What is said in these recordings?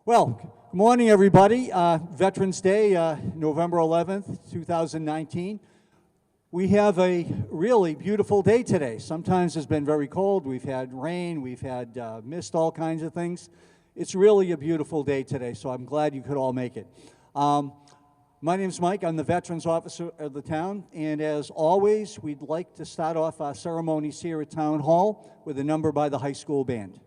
Well, good morning, everybody. Veterans Day, November 11th, 2019. We have a really beautiful day today. Sometimes it's been very cold. We've had rain. We've had mist, all kinds of things. It's really a beautiful day today, so I'm glad you could all make it. My name's Mike. I'm the Veterans Officer of the town, and as always, we'd like to start off our ceremonies here at Town Hall with a number by the high school band.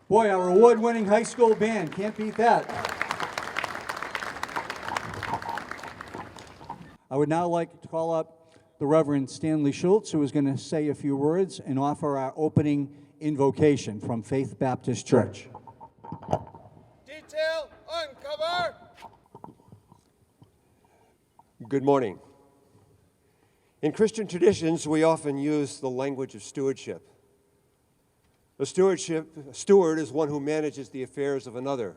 Boy, our award-winning high school band, can't beat that. I would now like to call up the Reverend Stanley Schultz, who is going to say a few words and offer our opening invocation from Faith Baptist Church. Detail, uncover! Good morning. In Christian traditions, we often use the language of stewardship. A steward is one who manages the affairs of another.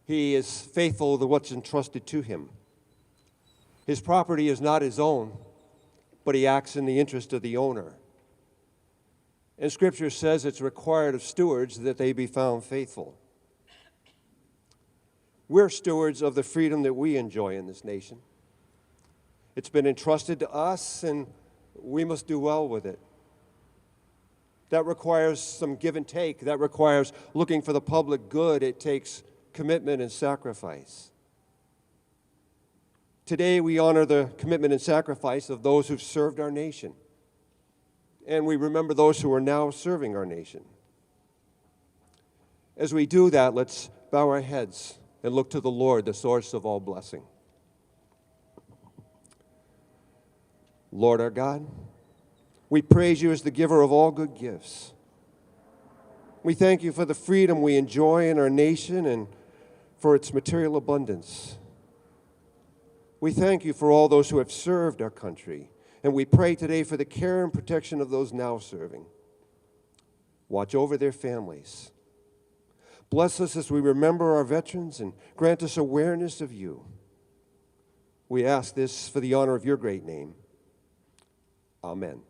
He is faithful to what's entrusted to him. His property is not his own, but he acts in the interest of the owner. And Scripture says it's required of stewards that they be found faithful. We're stewards of the freedom that we enjoy in this nation. It's been entrusted to us, and we must do well with it. That requires some give and take. That requires looking for the public good. It takes commitment and sacrifice. Today, we honor the commitment and sacrifice of those who've served our nation. And we remember those who are now serving our nation. As we do that, let's bow our heads and look to the Lord, the source of all blessing. Lord our God, we praise you as the giver of all good gifts. We thank you for the freedom we enjoy in our nation and for its material abundance. We thank you for all those who have served our country, and we pray today for the care and protection of those now serving. Watch over their families. Bless us as we remember our veterans and grant us awareness of you. We ask this for the honor of your great name. Amen.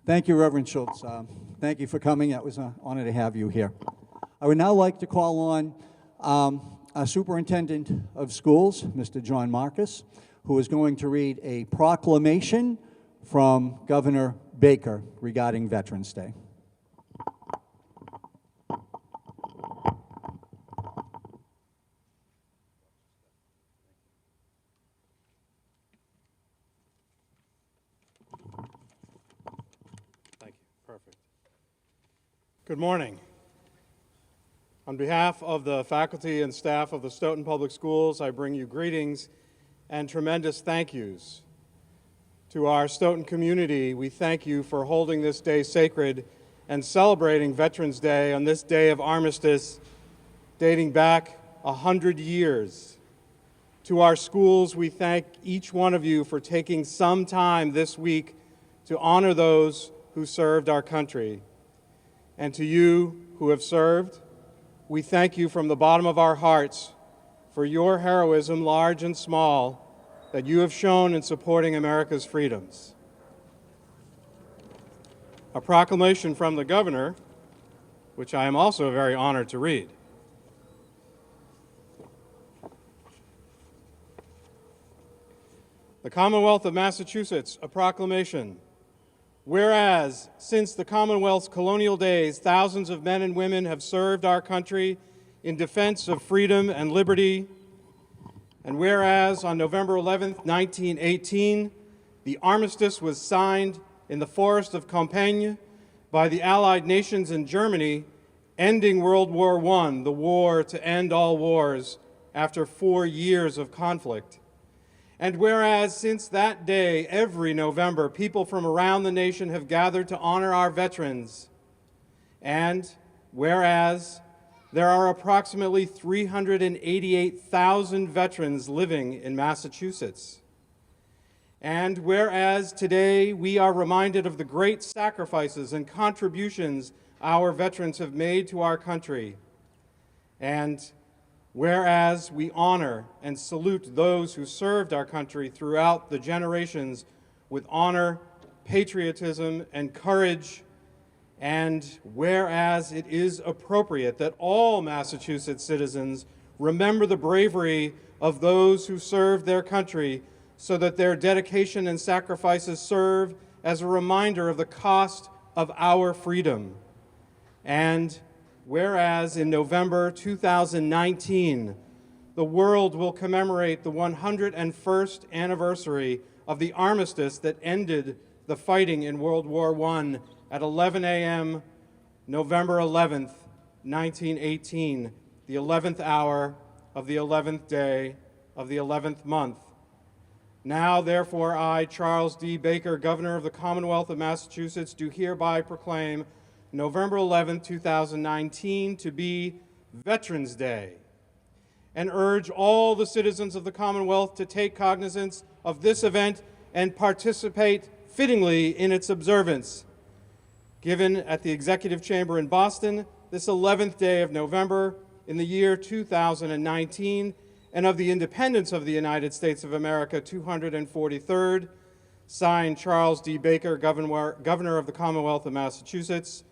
Thank you, Reverend Schultz. Thank you for coming. It was an honor to have you here. I would now like to call on our Superintendent of Schools, Mr. John Marcus, who is going to read a proclamation from Governor Baker regarding Veterans Day. Good morning. On behalf of the faculty and staff of the Stoughton Public Schools, I bring you greetings and tremendous thank yous. To our Stoughton community, we thank you for holding this day sacred and celebrating Veterans Day on this day of armistice dating back 100 years. To our schools, we thank each one of you for taking some time this week to honor those who served our country. And to you who have served, we thank you from the bottom of our hearts for your heroism, large and small, that you have shown in supporting America's freedoms. A proclamation from the governor, which I am also very honored to read. The Commonwealth of Massachusetts, a proclamation. Whereas, since the Commonwealth's colonial days, thousands of men and women have served our country in defense of freedom and liberty, and whereas on November 11th, 1918, the armistice was signed in the forest of Compiègne by the Allied nations in Germany, ending World War I, the war to end all wars after 4 years of conflict. And whereas since that day, every November, people from around the nation have gathered to honor our veterans, and whereas there are approximately 388,000 veterans living in Massachusetts, and whereas today we are reminded of the great sacrifices and contributions our veterans have made to our country, and whereas we honor and salute those who served our country throughout the generations with honor, patriotism, and courage, and whereas it is appropriate that all Massachusetts citizens remember the bravery of those who served their country so that their dedication and sacrifices serve as a reminder of the cost of our freedom. And whereas in November 2019, the world will commemorate the 101st anniversary of the armistice that ended the fighting in World War I at 11 a.m., November 11th, 1918, the 11th hour of the 11th day of the 11th month. Now, therefore, I, Charles D. Baker, Governor of the Commonwealth of Massachusetts, do hereby proclaim November 11, 2019 to be Veterans Day, and urge all the citizens of the Commonwealth to take cognizance of this event and participate fittingly in its observance. Given at the Executive Chamber in Boston, this 11th day of November in the year 2019, and of the independence of the United States of America, 243rd, signed Charles D. Baker, Governor of the Commonwealth of Massachusetts,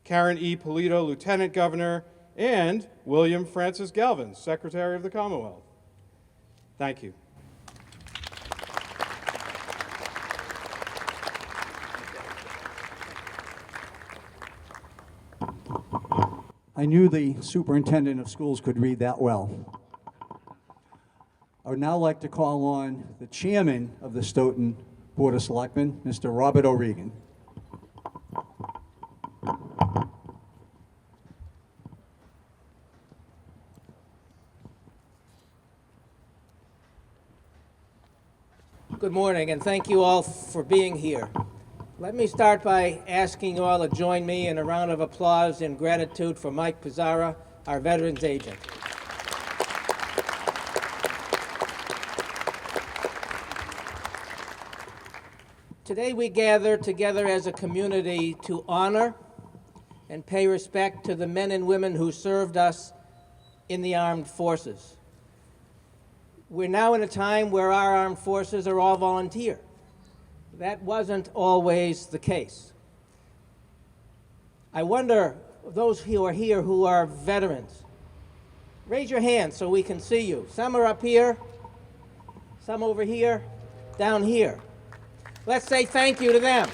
Karen E. Polito, Lieutenant Governor, and William Francis Galvin, Secretary of the Commonwealth. Thank you. I knew the Superintendent of Schools could read that well. I would now like to call on the Chairman of the Stoughton Board of Selectmen, Mr. Robert O'Regan. Good morning, and thank you all for being here. Let me start by asking you all to join me in a round of applause in gratitude for Mike Pizzara, our Veterans Agent. Today we gather together as a community to honor and pay respect to the men and women who served us in the armed forces. We're now in a time where our armed forces are all volunteer. That wasn't always the case. I wonder, those who are here who are veterans, raise your hand so we can see you. Some are up here, some over here, down here. Let's say thank you to them.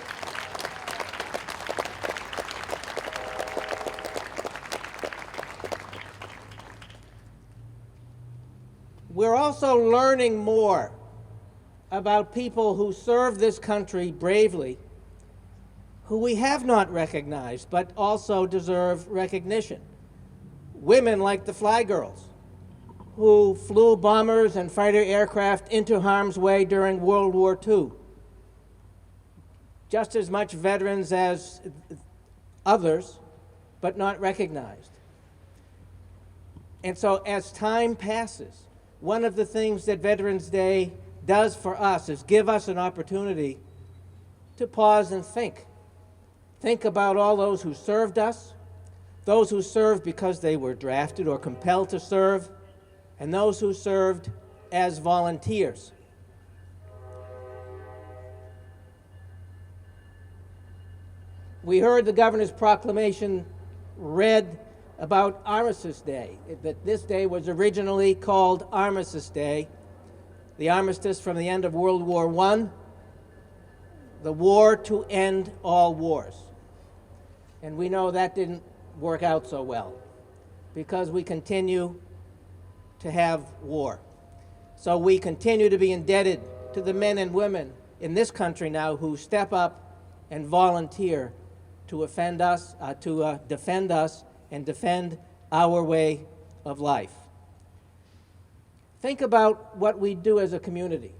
We're also learning more about people who serve this country bravely, who we have not recognized, but also deserve recognition. Women like the Fly Girls, who flew bombers and fighter aircraft into harm's way during World War II. Just as much veterans as others, but not recognized. And so as time passes, one of the things that Veterans Day does for us is give us an opportunity to pause and think. Think about all those who served us, those who served because they were drafted or compelled to serve, and those who served as volunteers. We heard the governor's proclamation read about Armistice Day, that this day was originally called Armistice Day, the armistice from the end of World War I, the war to end all wars. And we know that didn't work out so well because we continue to have war. So we continue to be indebted to the men and women in this country now who step up and volunteer to defend us and defend our way of life. Think about what we do as a community.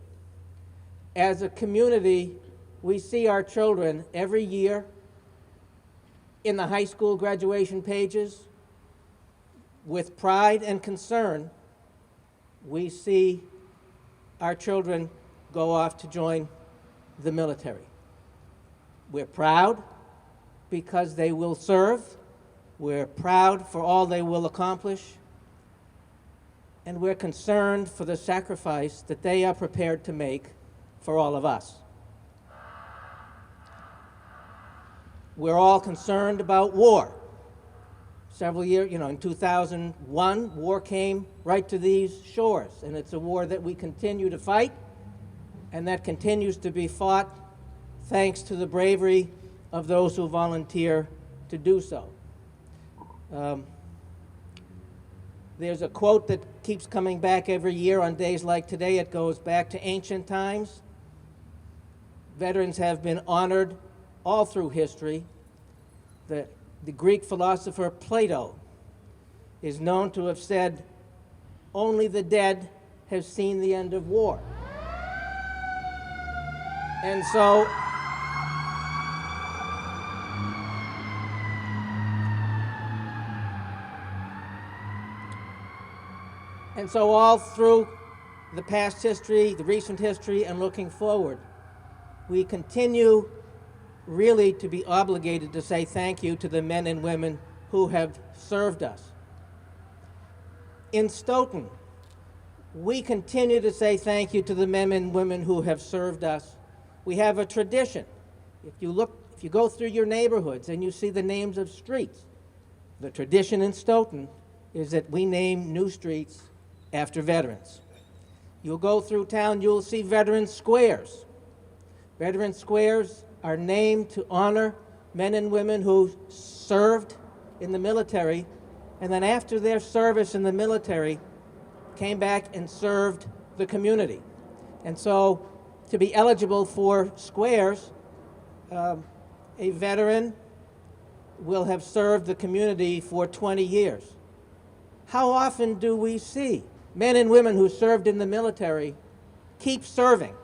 As a community, we see our children every year in the high school graduation pages. With pride and concern, we see our children go off to join the military. We're proud because they will serve. We're proud for all they will accomplish. And we're concerned for the sacrifice that they are prepared to make for all of us. We're all concerned about war. Several years, in 2001, war came right to these shores, and it's a war that we continue to fight, and that continues to be fought thanks to the bravery of those who volunteer to do so. There's a quote that keeps coming back every year on days like today. It goes back to ancient times. Veterans have been honored all through history. The Greek philosopher Plato is known to have said, "Only the dead have seen the end of war." And so all through the past history, the recent history, and looking forward, we continue really to be obligated to say thank you to the men and women who have served us. In Stoughton, we continue to say thank you to the men and women who have served us. We have a tradition. If you go through your neighborhoods and you see the names of streets, the tradition in Stoughton is that we name new streets after veterans. You'll go through town, you'll see veteran squares. Veteran squares are named to honor men and women who served in the military, and then after their service in the military, came back and served the community. And so, to be eligible for squares, a veteran will have served the community for 20 years. How often do we see men and women who served in the military keep serving?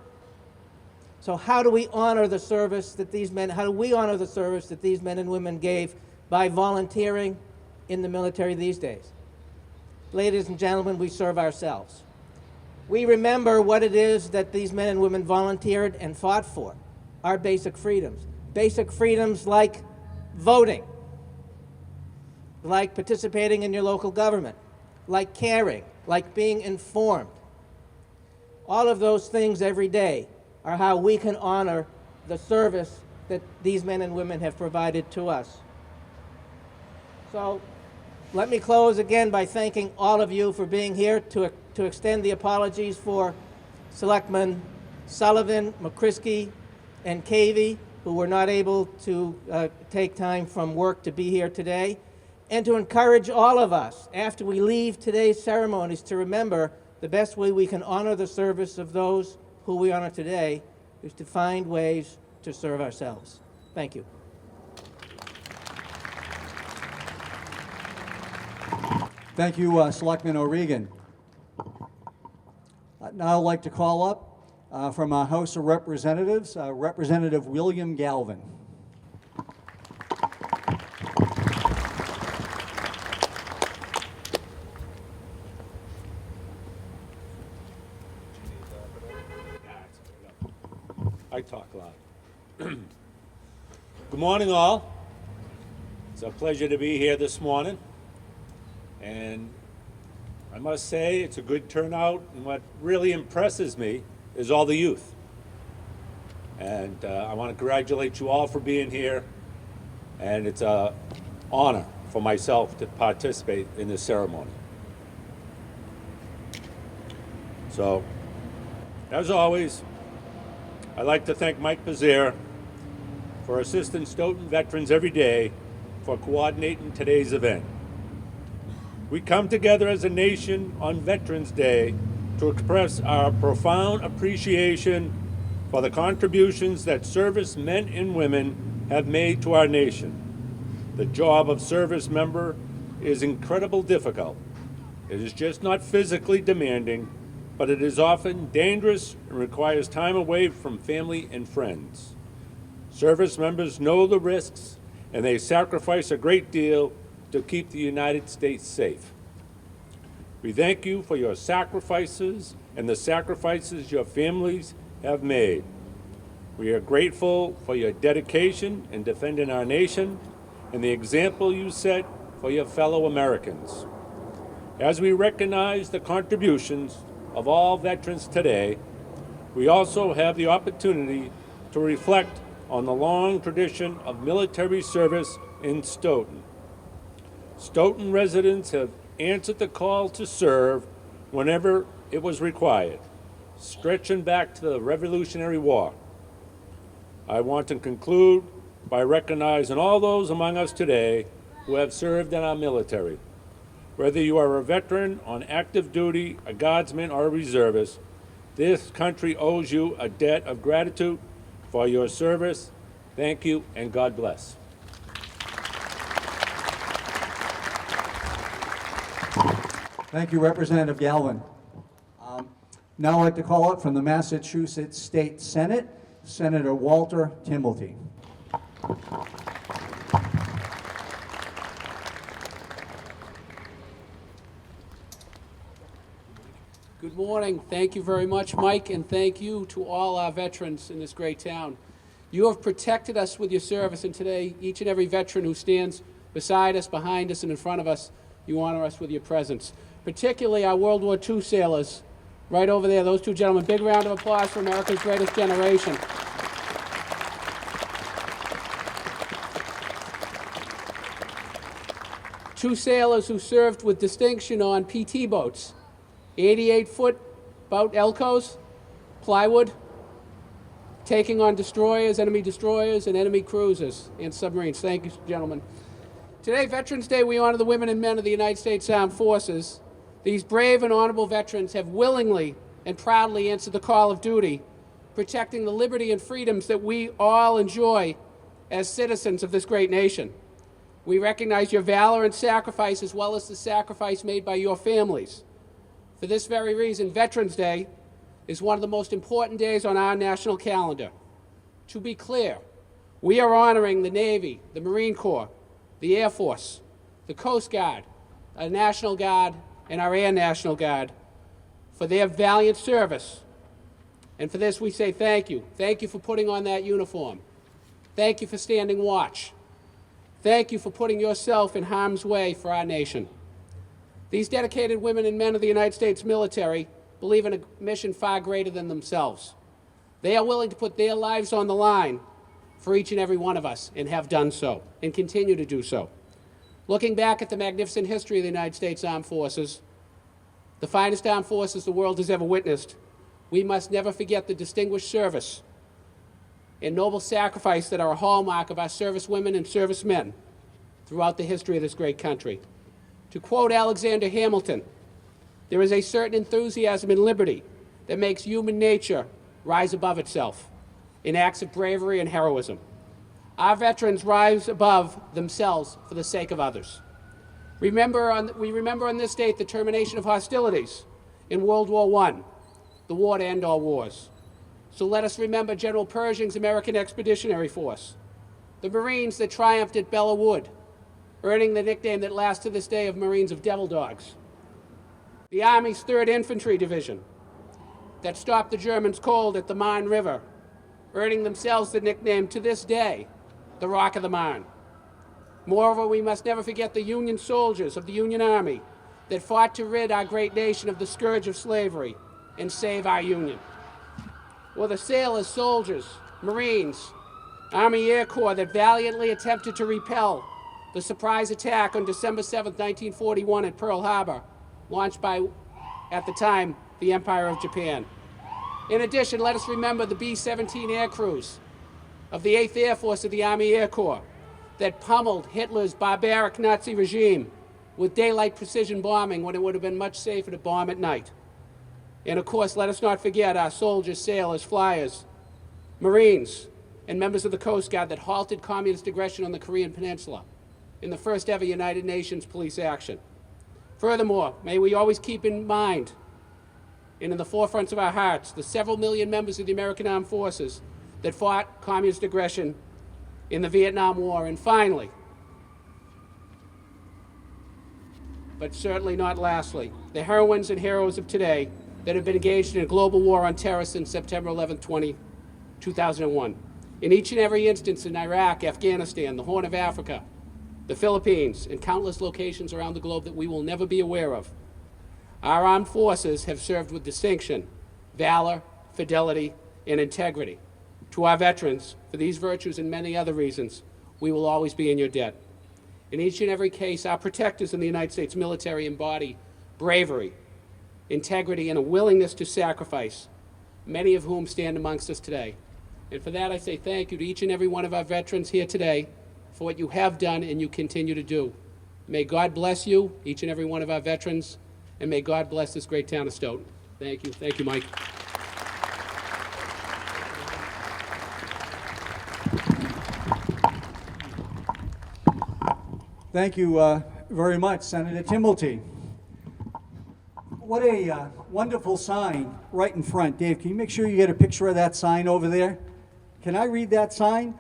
So how do we honor the service that these men and women gave by volunteering in the military these days? Ladies and gentlemen, we serve ourselves. We remember what it is that these men and women volunteered and fought for, our basic freedoms. Basic freedoms like voting, like participating in your local government, like caring, like being informed. All of those things every day are how we can honor the service that these men and women have provided to us. So let me close again by thanking all of you for being here, to extend the apologies for Selectmen Sullivan, McCrisky, and Cavey, who were not able to take time from work to be here today, and to encourage all of us, after we leave today's ceremonies, to remember the best way we can honor the service of those who we honor today is to find ways to serve ourselves. Thank you. Thank you, Selectman O'Regan. Now I'd like to call up from our House of Representatives, Representative William Galvin. I talk loud. Good morning, all. It's a pleasure to be here this morning. And I must say, it's a good turnout. And what really impresses me is all the youth. And I want to congratulate you all for being here. And it's an honor for myself to participate in this ceremony. So, as always, I'd like to thank Mike Pazier for assisting Stoughton veterans every day for coordinating today's event. We come together as a nation on Veterans Day to express our profound appreciation for the contributions that service men and women have made to our nation. The job of service member is incredibly difficult. It is just not physically demanding, but it is often dangerous and requires time away from family and friends. Service members know the risks, and they sacrifice a great deal to keep the United States safe. We thank you for your sacrifices and the sacrifices your families have made. We are grateful for your dedication in defending our nation and the example you set for your fellow Americans. As we recognize the contributions of all veterans today, we also have the opportunity to reflect on the long tradition of military service in Stoughton. Stoughton residents have answered the call to serve whenever it was required, stretching back to the Revolutionary War. I want to conclude by recognizing all those among us today who have served in our military. Whether you are a veteran on active duty, a guardsman, or a reservist, this country owes you a debt of gratitude for your service. Thank you, and God bless. Thank you, Representative Galvin. Now I'd like to call up from the Massachusetts State Senate, Senator Walter Timilty. Good morning. Thank you very much, Mike, and thank you to all our veterans in this great town. You have protected us with your service, and today, each and every veteran who stands beside us, behind us, and in front of us, you honor us with your presence. Particularly our World War II sailors, right over there, those two gentlemen. Big round of applause for America's greatest generation. Two sailors who served with distinction on PT boats. 88-foot boat Elcos, plywood, taking on destroyers, and enemy cruisers and submarines. Thank you, gentlemen. Today, Veterans Day, we honor the women and men of the United States Armed Forces. These brave and honorable veterans have willingly and proudly answered the call of duty, protecting the liberty and freedoms that we all enjoy as citizens of this great nation. We recognize your valor and sacrifice, as well as the sacrifice made by your families. For this very reason, Veterans Day is one of the most important days on our national calendar. To be clear, we are honoring the Navy, the Marine Corps, the Air Force, the Coast Guard, our National Guard, and our Air National Guard for their valiant service. And for this, we say thank you. Thank you for putting on that uniform. Thank you for standing watch. Thank you for putting yourself in harm's way for our nation. These dedicated women and men of the United States military believe in a mission far greater than themselves. They are willing to put their lives on the line for each and every one of us, and have done so, and continue to do so. Looking back at the magnificent history of the United States Armed Forces, the finest armed forces the world has ever witnessed, we must never forget the distinguished service and noble sacrifice that are a hallmark of our servicewomen and servicemen throughout the history of this great country. To quote Alexander Hamilton, there is a certain enthusiasm in liberty that makes human nature rise above itself in acts of bravery and heroism. Our veterans rise above themselves for the sake of others. We remember on this date the termination of hostilities in World War I, the war to end all wars. So let us remember General Pershing's American Expeditionary Force, the Marines that triumphed at Belleau Wood, earning the nickname that lasts to this day of Marines of Devil Dogs, the Army's 3rd Infantry Division that stopped the Germans cold at the Marne River, earning themselves the nickname to this day, the Rock of the Marne. Moreover, we must never forget the Union soldiers of the Union Army that fought to rid our great nation of the scourge of slavery and save our Union. Or the sailors, soldiers, Marines, Army Air Corps that valiantly attempted to repel the surprise attack on December 7, 1941 at Pearl Harbor, launched by, at the time, the Empire of Japan. In addition, let us remember the B-17 air crews of the 8th Air Force of the Army Air Corps that pummeled Hitler's barbaric Nazi regime with daylight precision bombing when it would have been much safer to bomb at night. And of course, let us not forget our soldiers, sailors, flyers, Marines, and members of the Coast Guard that halted communist aggression on the Korean Peninsula in the first ever United Nations police action. Furthermore, may we always keep in mind and in the forefronts of our hearts the several million members of the American Armed Forces that fought communist aggression in the Vietnam War. And finally, but certainly not lastly, the heroines and heroes of today that have been engaged in a global war on terror since September 11, 2001. In each and every instance in Iraq, Afghanistan, the Horn of Africa, the Philippines, and countless locations around the globe that we will never be aware of, our armed forces have served with distinction, valor, fidelity, and integrity. To our veterans, for these virtues and many other reasons, we will always be in your debt. In each and every case, our protectors in the United States military embody bravery, integrity, and a willingness to sacrifice, many of whom stand amongst us today. And for that, I say thank you to each and every one of our veterans here today for what you have done and you continue to do. May God bless you, each and every one of our veterans, and may God bless this great town of Stoughton. Thank you. Thank you, Mike. Thank you very much, Senator Timilty. What a wonderful sign right in front. Dave, can you make sure you get a picture of that sign over there? Can I read that sign?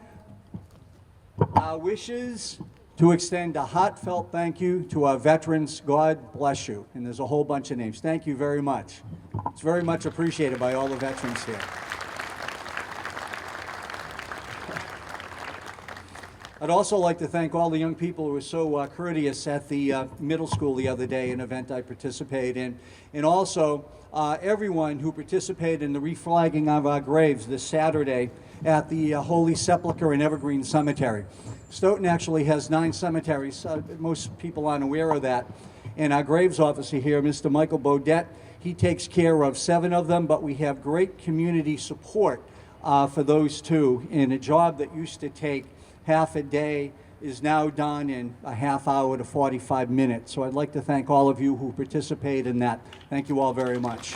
Our wishes to extend a heartfelt thank you to our veterans. God bless you. And there's a whole bunch of names. Thank you very much. It's very much appreciated by all the veterans here. I'd also like to thank all the young people who were so courteous at the middle school the other day, an event I participated in, and also everyone who participated in the reflagging of our graves this Saturday at the Holy Sepulchre and Evergreen Cemetery. Stoughton actually has 9 cemeteries. Most people aren't aware of that. And our graves officer here, Mr. Michael Bodette, he takes care of 7 of them, but we have great community support for those 2. And a job that used to take half a day is now done in a half hour to 45 minutes. So I'd like to thank all of you who participate in that. Thank you all very much.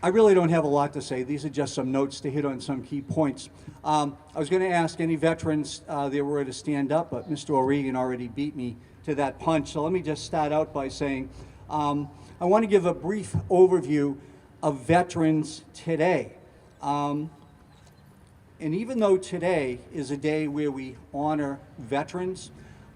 I really don't have a lot to say. These are just some notes to hit on some key points. I was going to ask any veterans that were to stand up, but Mr. O'Regan already beat me to that punch. So let me just start out by saying I want to give a brief overview of veterans today. And even though today is a day where we honor veterans,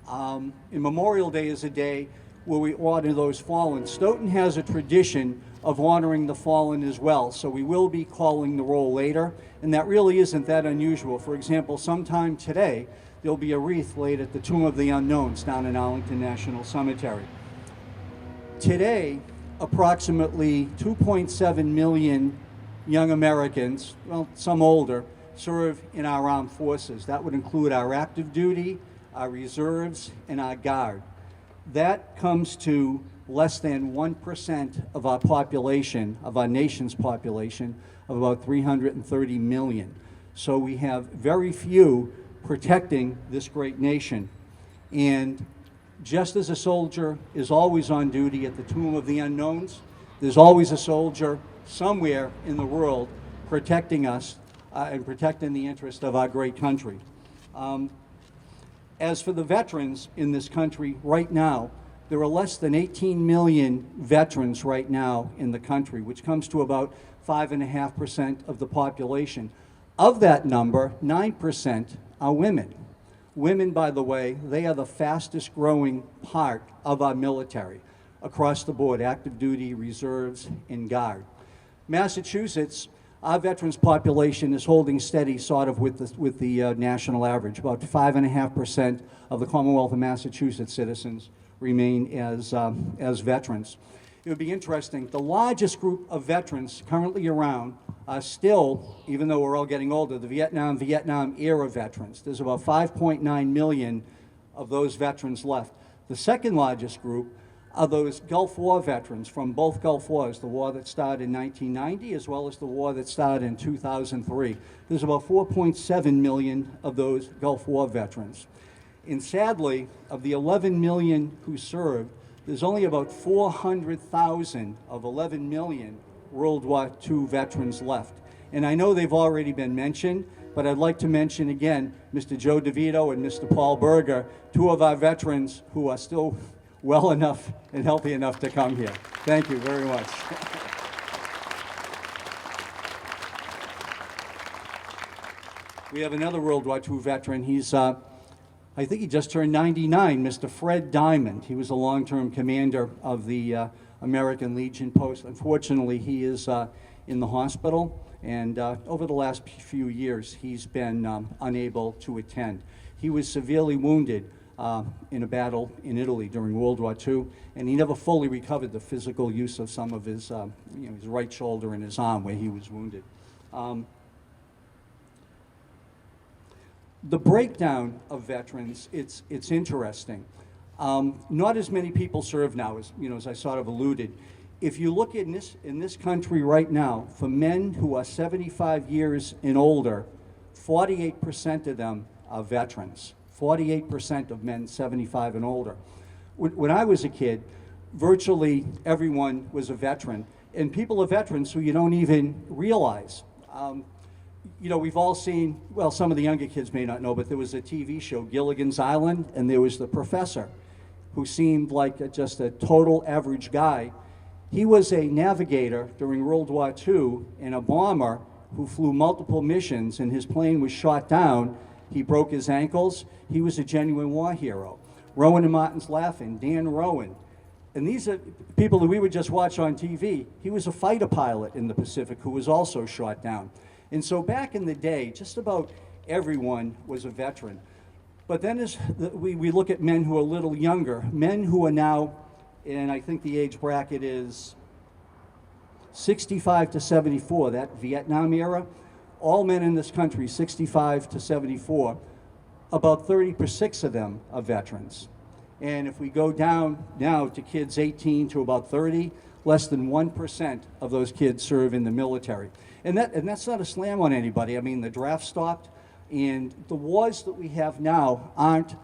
and Memorial Day is a day where we honor those fallen, Stoughton has a tradition of honoring the fallen as well. So we will be calling the roll later, and that really isn't that unusual. For example, sometime today, there'll be a wreath laid at the Tomb of the Unknowns down in Arlington National Cemetery. Today, approximately 2.7 million young Americans, well, some older, serve in our armed forces. That would include our active duty, our reserves, and our guard. That comes to less than 1% of our population, of our nation's population, of about 330 million. So we have very few protecting this great nation. And just as a soldier is always on duty at the Tomb of the Unknowns, there's always a soldier somewhere in the world protecting us and protecting the interest of our great country. As for the veterans in this country right now, there are less than 18 million veterans right now in the country, which comes to about 5.5% of the population. Of that number, 9% are women. Women, by the way, they are the fastest growing part of our military. across the board, active duty, reserves, and Guard. Massachusetts, our veterans population is holding steady sort of with the national average. About 5.5% of the Commonwealth of Massachusetts citizens remain as veterans. It would be interesting, the largest group of veterans currently around are still, even though we're all getting older, the Vietnam era veterans. There's about 5.9 million of those veterans left. The second largest group are those Gulf War veterans from both Gulf Wars, the war that started in 1990 as well as the war that started in 2003. There's about 4.7 million of those Gulf War veterans. And sadly, of the 11 million who served, there's only about 400,000 of 11 million World War II veterans left. And I know they've already been mentioned, but I'd like to mention again Mr. Joe DeVito and Mr. Paul Berger, two of our veterans who are still well enough and healthy enough to come here. Thank you very much. We have another World War II veteran. He's, I think he just turned 99, Mr. Fred Diamond. He was a long-term commander of the American Legion Post. Unfortunately, he is in the hospital, and over the last few years, he's been unable to attend. He was severely wounded in a battle in Italy during World War II, and he never fully recovered the physical use of some of his, his right shoulder and his arm where he was wounded. The breakdown of veterans, it's interesting. Not as many people serve now, as I sort of alluded. If you look in this country right now, for men who are 75 years and older, 48% of them are veterans. 48% of men 75 and older. When I was a kid, virtually everyone was a veteran, and people are veterans who you don't even realize. We've all seen, well, some of the younger kids may not know, but there was a TV show, Gilligan's Island, and there was the professor who seemed like just a total average guy. He was a navigator during World War II and a bomber who flew multiple missions, and his plane was shot down. He broke his ankles. He was a genuine war hero. Rowan and Martin's laughing, Dan Rowan. And these are people that we would just watch on TV. He was a fighter pilot in the Pacific who was also shot down. And so back in the day, just about everyone was a veteran. But then as we look at men who are a little younger, men who are now, and I think the age bracket is 65 to 74, that Vietnam era, all men in this country, 65 to 74, about 36 of them are veterans. And if we go down now to kids 18 to about 30, less than 1% of those kids serve in the military. And that's not a slam on anybody. I mean, the draft stopped, and the wars that we have now aren't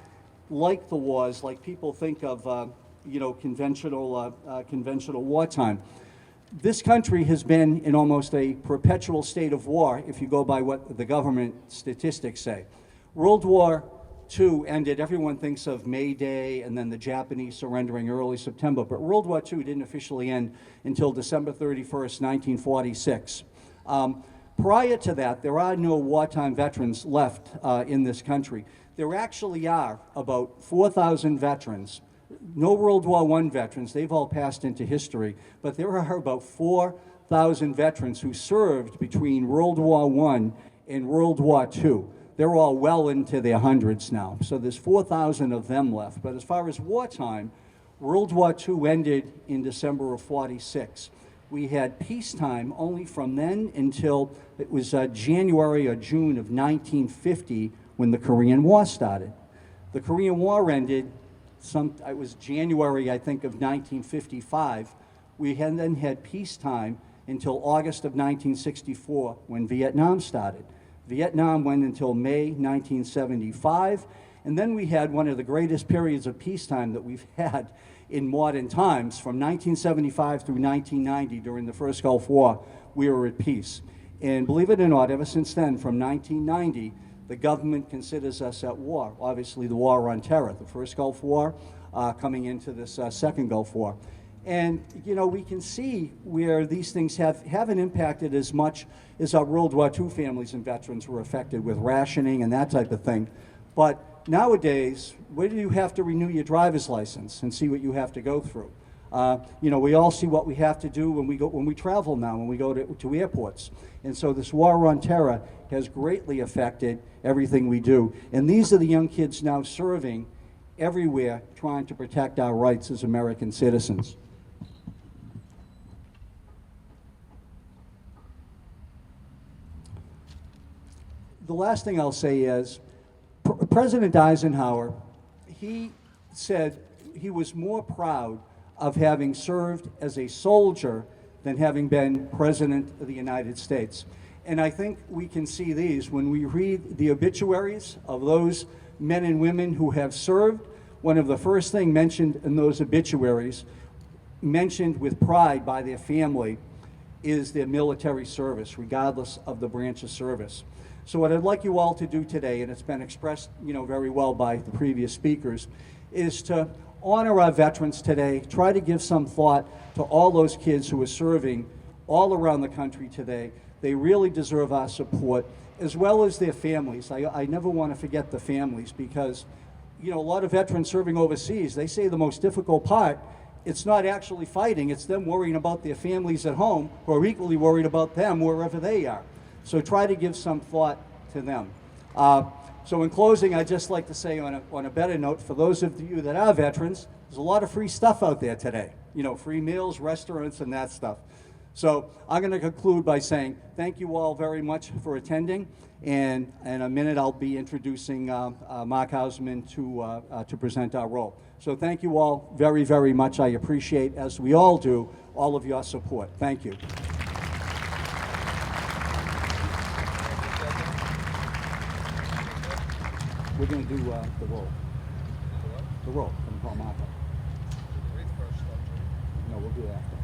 like the wars like people think of, conventional wartime. This country has been in almost a perpetual state of war, if you go by what the government statistics say. World War II ended, everyone thinks of May Day and then the Japanese surrendering early September, but World War II didn't officially end until December 31st, 1946. Prior to that, there are no wartime veterans left in this country. There actually are about 4,000 veterans. No World War I veterans, they've all passed into history, but there are about 4,000 veterans who served between World War I and World War II. They're all well into their hundreds now, so there's 4,000 of them left. But as far as wartime, World War II ended in December of '46. We had peacetime only from then until it was January or June of 1950 when the Korean War started. The Korean War ended, it was January, I think, of 1955. We then had peacetime until August of 1964 when Vietnam started. Vietnam went until May 1975, and then we had one of the greatest periods of peacetime that we've had in modern times. From 1975 through 1990, during the first Gulf War, we were at peace. And believe it or not, ever since then, from 1990, the government considers us at war. Obviously, the war on terror, the first Gulf War, coming into this second Gulf War. And, we can see where these things haven't impacted as much as our World War II families and veterans were affected with rationing and that type of thing. But nowadays, where do you have to renew your driver's license and see what you have to go through? We all see what we have to do when we travel now, when we go to airports. And so this war on terror has greatly affected everything we do. And these are the young kids now serving everywhere, trying to protect our rights as American citizens. The last thing I'll say is, President Eisenhower, he said he was more proud of having served as a soldier than having been President of the United States. And I think we can see these when we read the obituaries of those men and women who have served. One of the first things mentioned in those obituaries, mentioned with pride by their family, is their military service, regardless of the branch of service. So what I'd like you all to do today, and it's been expressed, very well by the previous speakers, is to honor our veterans today, try to give some thought to all those kids who are serving all around the country today. They really deserve our support, as well as their families. I never want to forget the families, because, a lot of veterans serving overseas, they say the most difficult part, it's not actually fighting, it's them worrying about their families at home, who are equally worried about them wherever they are. So try to give some thought to them. So in closing, I'd just like to say on a better note, for those of you that are veterans, there's a lot of free stuff out there today. Free meals, restaurants, and that stuff. So I'm going to conclude by saying thank you all very much for attending. And in a minute, I'll be introducing Mark Hausman to present our role. So thank you all very, very much. I appreciate, as we all do, all of your support. Thank you. We're going to do the roll. The roll from Paul Mark. No, we'll do that after.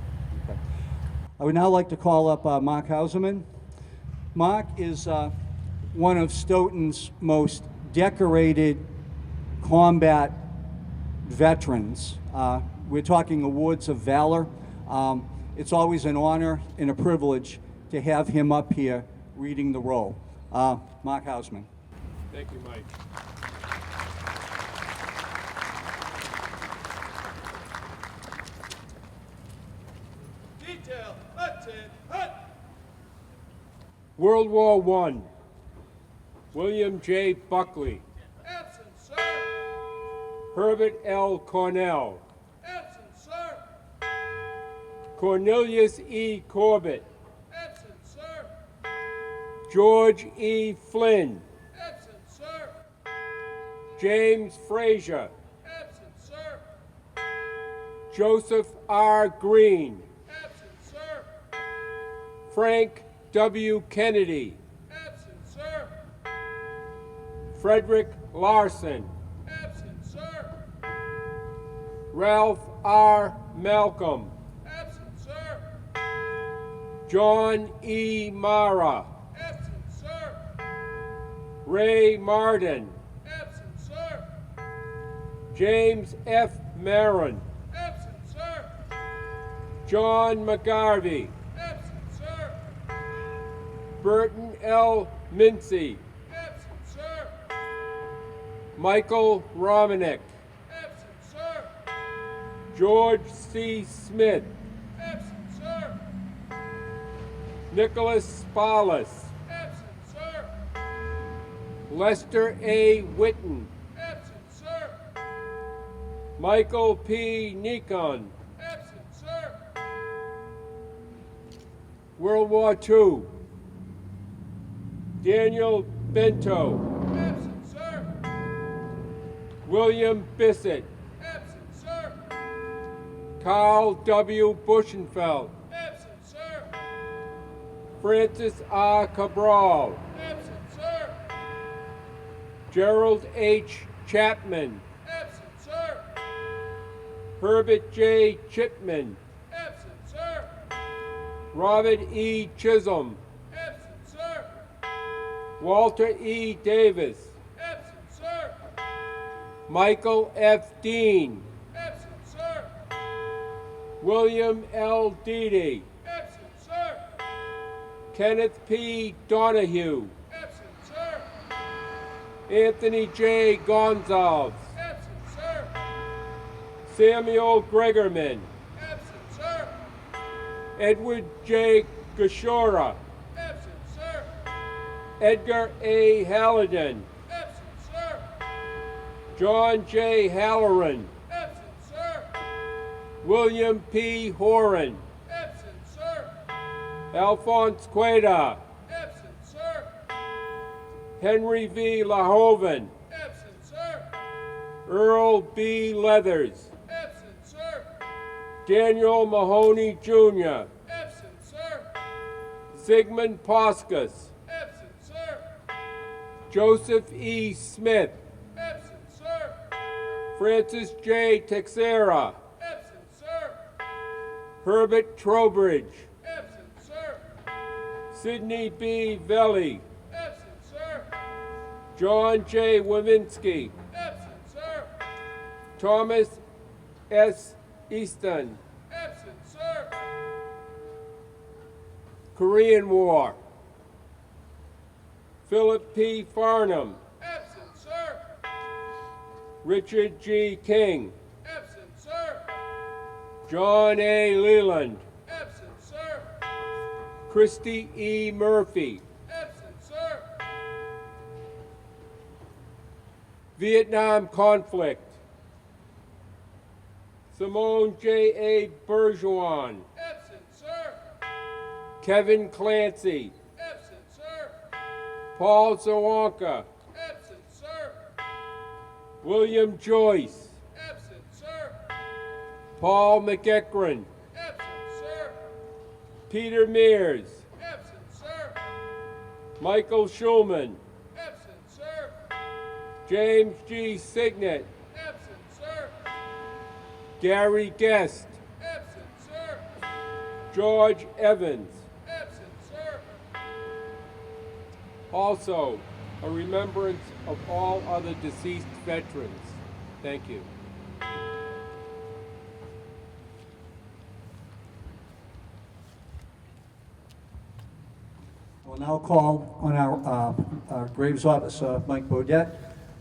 Okay. I would now like to call up Mark Hausman. Mark is one of Stoughton's most decorated combat veterans. We're talking awards of Valor. It's always an honor and a privilege to have him up here reading the roll. Mark Hausman. Thank you, Mike. Detail, attend, hut. World War I. William J. Buckley. Absent, sir. Herbert L. Cornell. Absent, sir. Cornelius E. Corbett. Absent, sir. George E. Flynn. Absent, sir. James Frazier. Absent, sir. Joseph R. Green. Absent, sir. Frank W. Kennedy. Absent, sir. Frederick Larson. Absent, sir. Ralph R. Malcolm. Absent, sir. John E. Mara. Absent, sir. Ray Martin. Absent, sir. James F. Marin. Absent, sir. John McGarvey. Absent, sir. Burton L. Mincy. Absent, sir. Michael Romanek. Absent, sir. George C. Smith. Absent, sir. Nicholas Spallas. Absent, sir. Lester A. Witten. Absent, sir. Michael P. Nikon. Absent, sir. World War II. Daniel Bento. Absent, sir. William Bissett. Absent, sir. Carl W. Buschenfeld. Absent, sir. Francis R. Cabral. Absent, sir. Gerald H. Chapman. Absent, sir. Herbert J. Chipman. Absent, sir. Robert E. Chisholm. Absent, sir. Walter E. Davis. Absent, sir. Michael F. Dean. Absent, sir. William L. Deedy. Absent, sir. Kenneth P. Donahue. Absent, sir. Anthony J. Gonzalez. Absent, sir. Samuel Gregerman. Edward J. Gashora, Absent, sir. Edgar A. Hallidan, Absent, sir. John J. Halloran, Absent, sir. William P. Horan, Absent, sir. Alphonse Queta, Absent, sir. Henry V. Lahoven, Absent, sir. Earl B. Leathers, Absent, sir. Daniel Mahoney Jr., Absent, sir. Sigmund Poskus, Absent, sir. Joseph E. Smith, Absent, sir. Francis J. Texera, Absent, sir. Herbert Trowbridge, Absent, sir. Sidney B. Velli, Absent, sir. John J. Wiminski, Absent, sir. Thomas S. Easton, Absent, sir. Korean War, Philip P. Farnham, Absent, sir. Richard G. King, Absent, sir. John A. Leland, Absent, sir. Christy E. Murphy, Absent, sir. Vietnam conflict, Simone J. A. Bergeron, Absent, sir. Kevin Clancy, Absent, sir. Paul Zawanka, Absent, sir. William Joyce, Absent, sir. Paul McEachran, Absent, sir. Peter Mears, Absent, sir. Michael Schulman, Absent, sir. James G. Signet, Absent, sir. Gary Guest, Absent, sir. George Evans. Absent, sir. Also, a remembrance of all other deceased veterans. Thank you. We'll now call on our Graves Officer, Mike Bodette,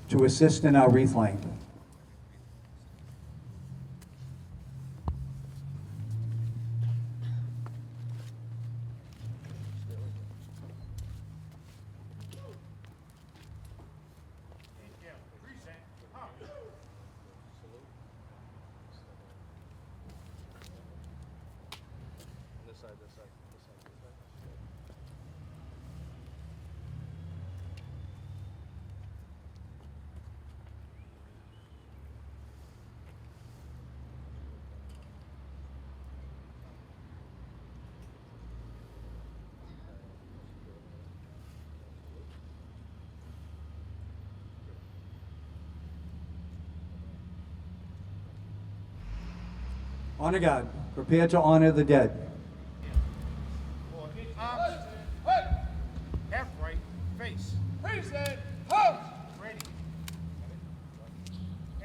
to assist in our wreath laying. Honor God. Prepare to honor the dead. Arms. Half right, face. Present. Pose. Ready.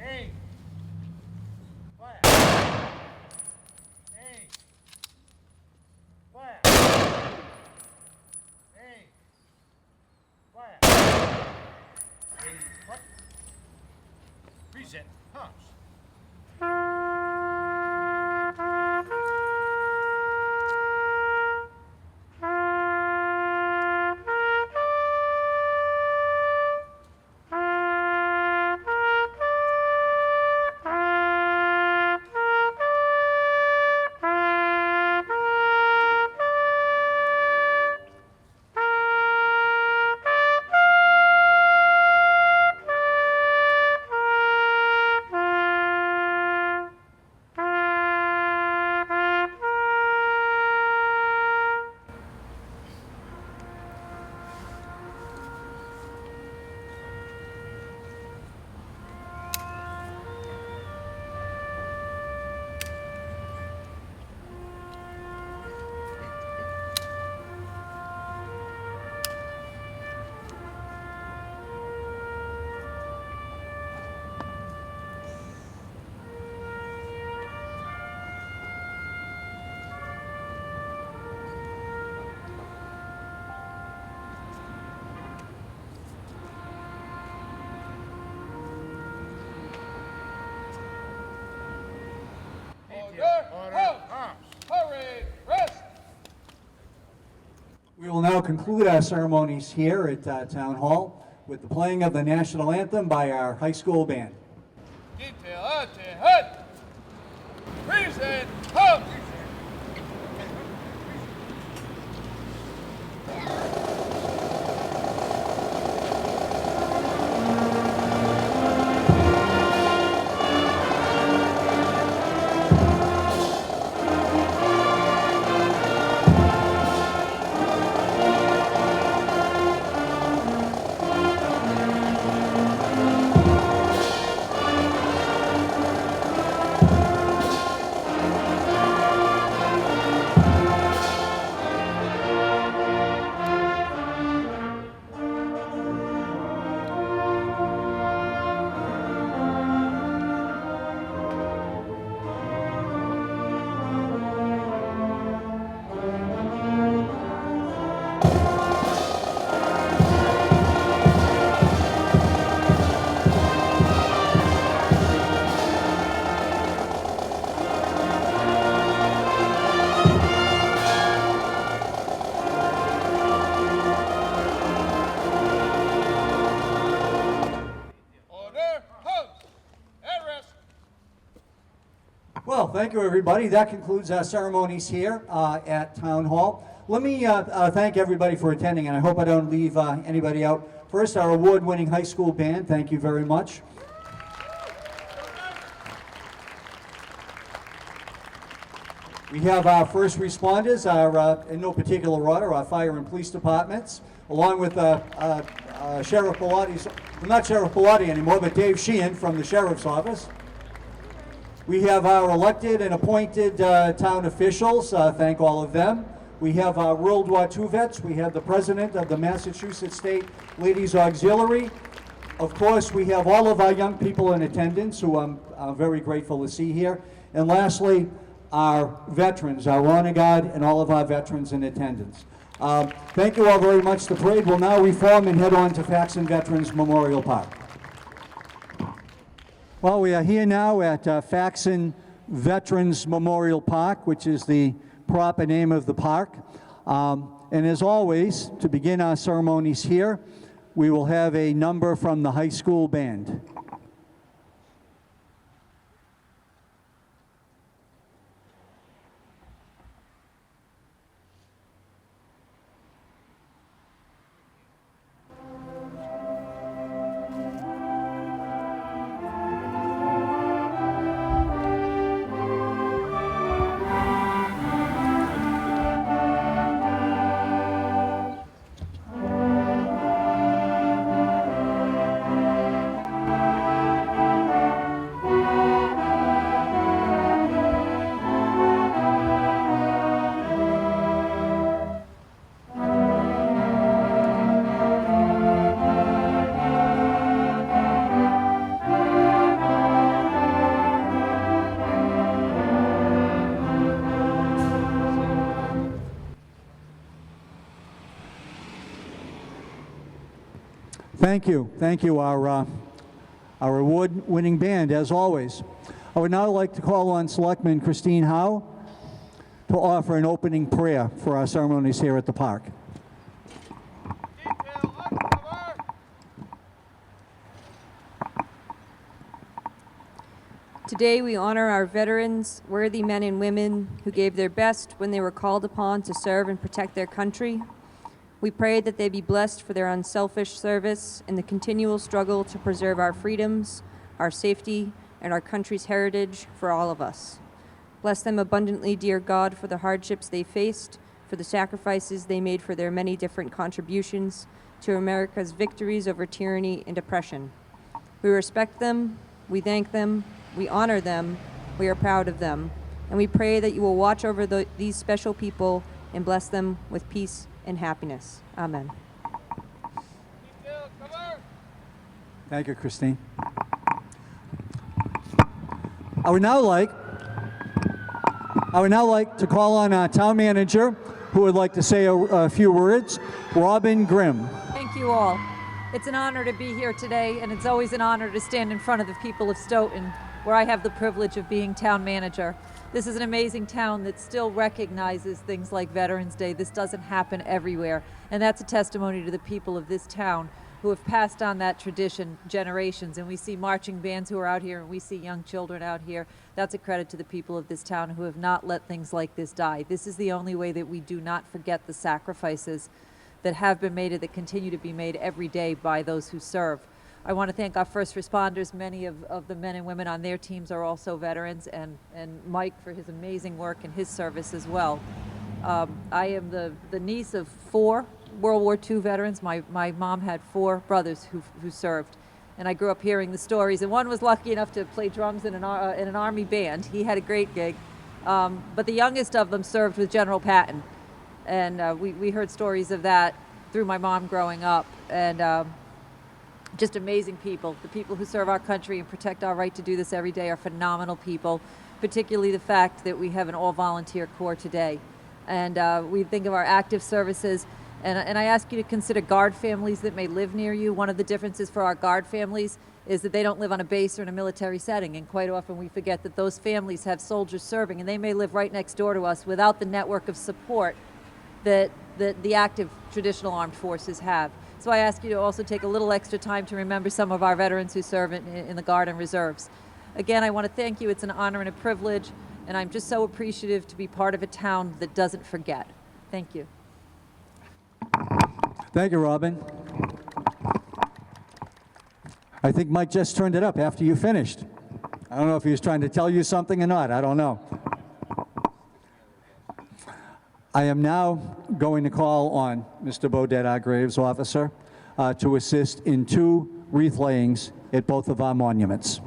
Aim. Fire. Aim. Fire. Aim. Fire. Ready. Cut. Present. Pumps. will now conclude our ceremonies here at Town Hall with the playing of the National Anthem by our high school band. Detail, ate, hut. Present, home. Well, thank you, everybody. That concludes our ceremonies here at Town Hall. Let me thank everybody for attending, and I hope I don't leave anybody out. First, our award-winning high school band. Thank you very much. We have our first responders, in no particular order, our fire and police departments, along with Sheriff Bellatti's, well, not Sheriff Bellotti anymore, but Dave Sheehan from the Sheriff's Office. We have our elected and appointed town officials. Thank all of them. We have our World War II vets. We have the president of the Massachusetts State Ladies Auxiliary. Of course, we have all of our young people in attendance, who I'm very grateful to see here. And lastly, our veterans, our honor guard, and all of our veterans in attendance. Thank you all very much. The parade will now reform and head on to Faxon Veterans Memorial Park. Well, we are here now at Faxon Veterans Memorial Park, which is the proper name of the park. And as always, to begin our ceremonies here, we will have a number from the high school band. Thank you, our award-winning band, as always. I would now like to call on Selectman Christine Howe to offer an opening prayer for our ceremonies here at the park. Detail, uncover. Today we honor our veterans, worthy men and women who gave their best when they were called upon to serve and protect their country. We pray that they be blessed for their unselfish service in the continual struggle to preserve our freedoms, our safety, and our country's heritage for all of us. Bless them abundantly, dear God, for the hardships they faced, for the sacrifices they made for their many different contributions to America's victories over tyranny and oppression. We respect them, we thank them, we honor them, we are proud of them, and we pray that you will watch over these special people and bless them with peace and happiness. Amen. Detail, cover. Thank you, Christine. I would now like to call on our town manager, who would like to say a few words, Robin Grimm. Thank you all. It's an honor to be here today, and it's always an honor to stand in front of the people of Stoughton, where I have the privilege of being town manager. This is an amazing town that still recognizes things like Veterans Day. This doesn't happen everywhere. And that's a testimony to the people of this town who have passed on that tradition generations. And we see marching bands who are out here, and we see young children out here. That's a credit to the people of this town who have not let things like this die. This is the only way that we do not forget the sacrifices that have been made and that continue to be made every day by those who serve. I want to thank our first responders. Many of the men and women on their teams are also veterans, and Mike for his amazing work and his service as well. I am the niece of 4 World War II veterans. My mom had 4 brothers who served, and I grew up hearing the stories. And one was lucky enough to play drums in an Army band. He had a great gig. But the youngest of them served with General Patton, and we heard stories of that through my mom growing up. And just amazing people. The people who serve our country and protect our right to do this every day are phenomenal people, particularly the fact that we have an all-volunteer corps today. And we think of our active services, and I ask you to consider Guard families that may live near you. One of the differences for our Guard families is that they don't live on a base or in a military setting, and quite often we forget that those families have soldiers serving, and they may live right next door to us without the network of support that the active traditional armed forces have. So I ask you to also take a little extra time to remember some of our veterans who serve in the Guard and Reserves. Again, I want to thank you. It's an honor and a privilege, and I'm just so appreciative to be part of a town that doesn't forget. Thank you. Thank you, Robin. I think Mike just turned it up after you finished. I don't know if he was trying to tell you something or not. I don't know. I am now going to call on Mr. Bodette, our Graves officer, to assist in 2 wreath layings at both of our monuments.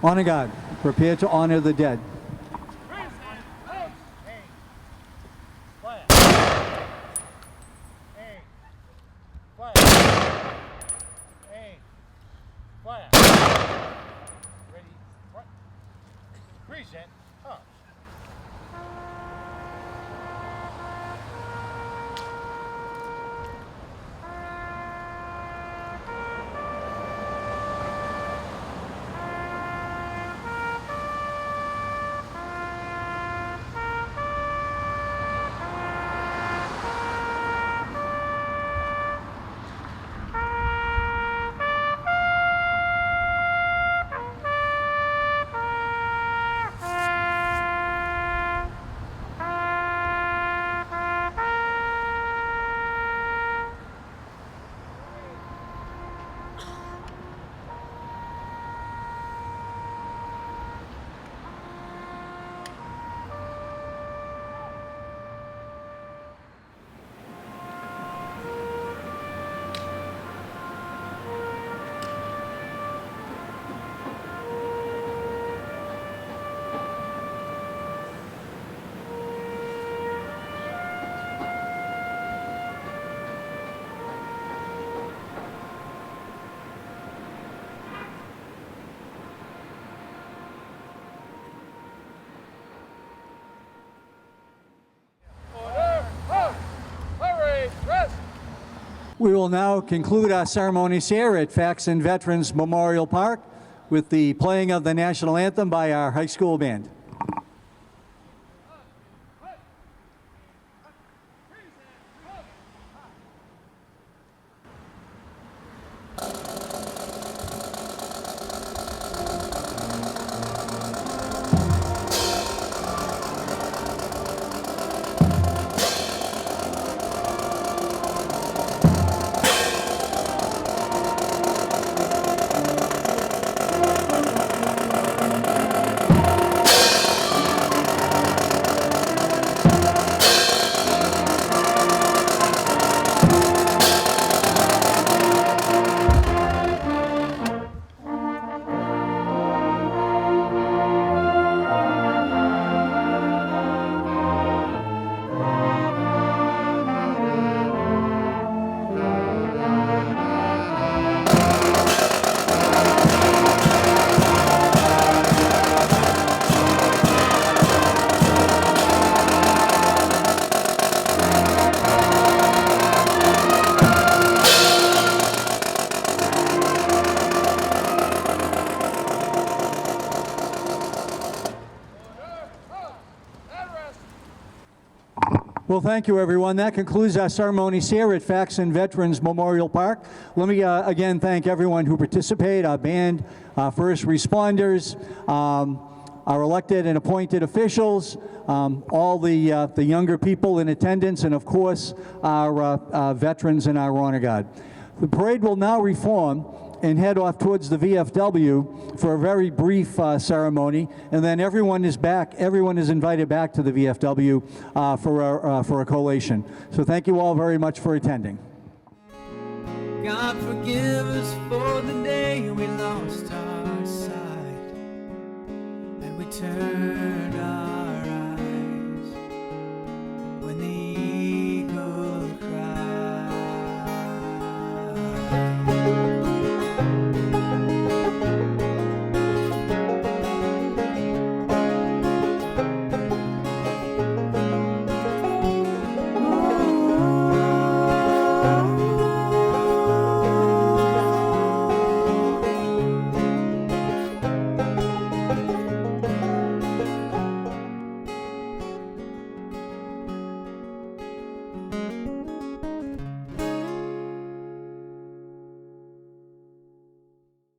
Honor God. Prepare to honor the dead. Present arms. We will now conclude our ceremonies here at Faxon Veterans Memorial Park with the playing of the National Anthem by our high school band. Well, thank you, everyone. That concludes our ceremonies here at Faxon Veterans Memorial Park. Let me again thank everyone who participated, our band, our first responders, our elected and appointed officials, all the younger people in attendance, and of course, our veterans and our honor guard. The parade will now reform and head off towards the VFW for a very brief ceremony, and then everyone is invited back to the VFW for a collation. So thank you all very much for attending. God forgive us for the day we lost our sight and we turned